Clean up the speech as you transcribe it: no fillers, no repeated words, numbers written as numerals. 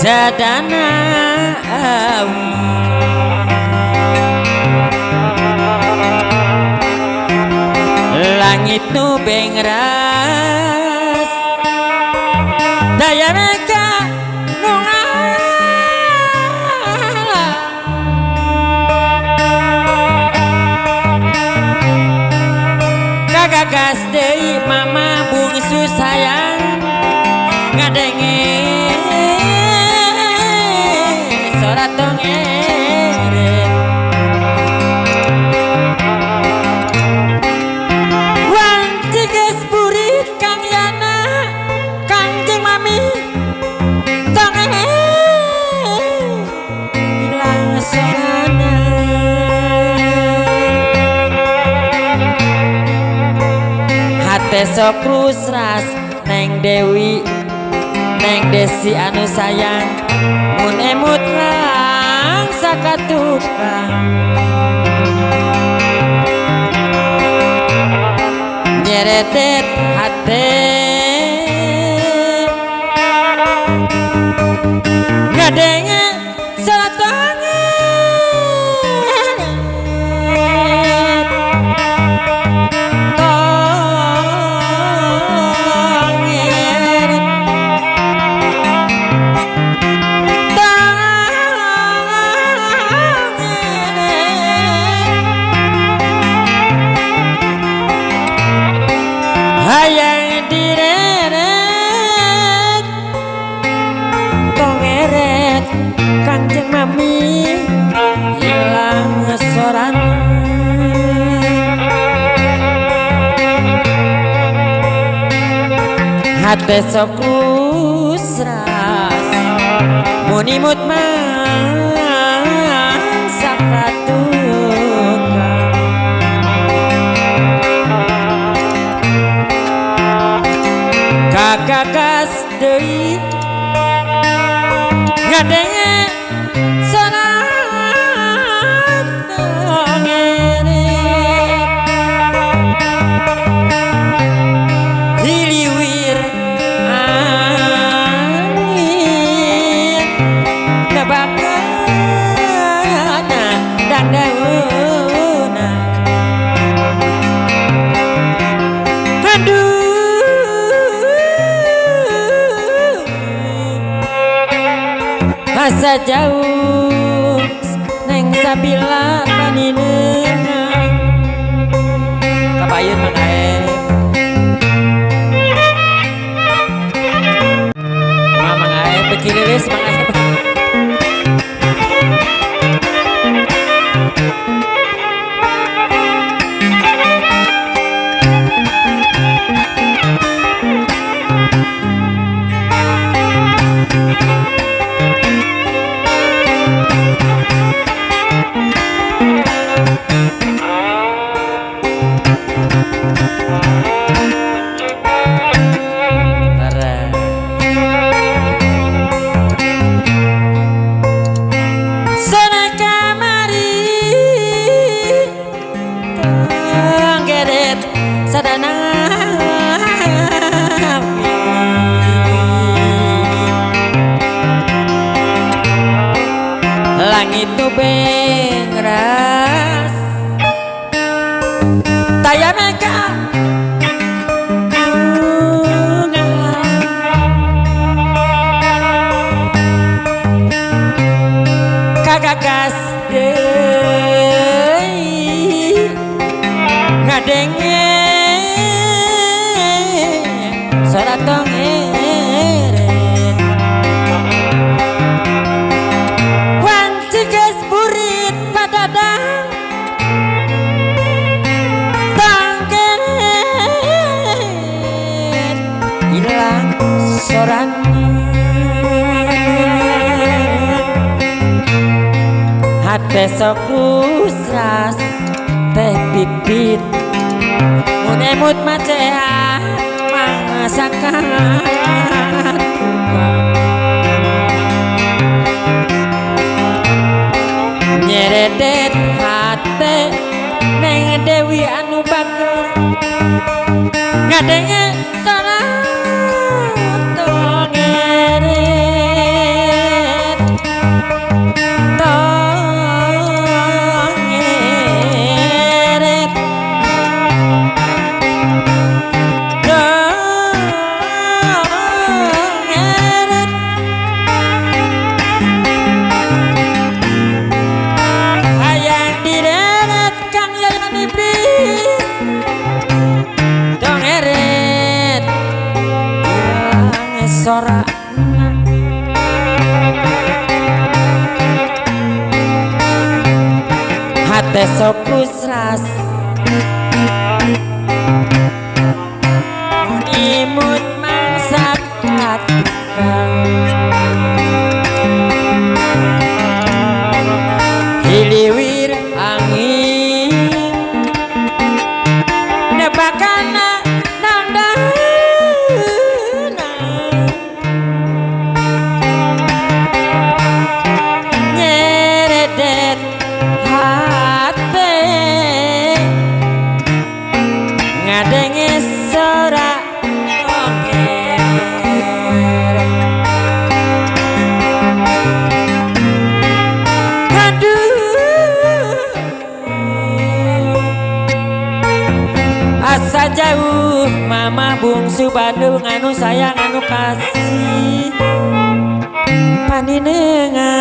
sadana langit nu bengras daya meka nu ngalah kagagas deui mama bungsu sayang ngadenge sorat dongeng wantiges burit kang yana kangjeng mami dongeng ilang sorana hate sok rusras neng Dewi neng Desi anu sayang mun emut lang sakatukang nyeretet hate ngadenge hayang direret tongeret kangjeng mami hilang soran hate sok usras munimut mang sakatukang kagagas deui ngadenge sorat dongeng hiliwir angin nebakana dandauna aduh asa jauh neng sabila paninenang kapayun mang ae mang ae bekililis mang ae sadana langit nu bengras daya meka kagagas deui ngadenge sorat dongeng wantiges burit padadang dongeng ilang soran hate sok usras teh pipit mun emut macehat masakan nyeredet hate neng Dewi anu bager ngadenge sorat dongeng hate sokusras imut mangsak hiliwir angin nebakana nandana nyeredet hate ngadenge sorak asa jauh mama bungsu Bandung anu sayang anu kasih paninengan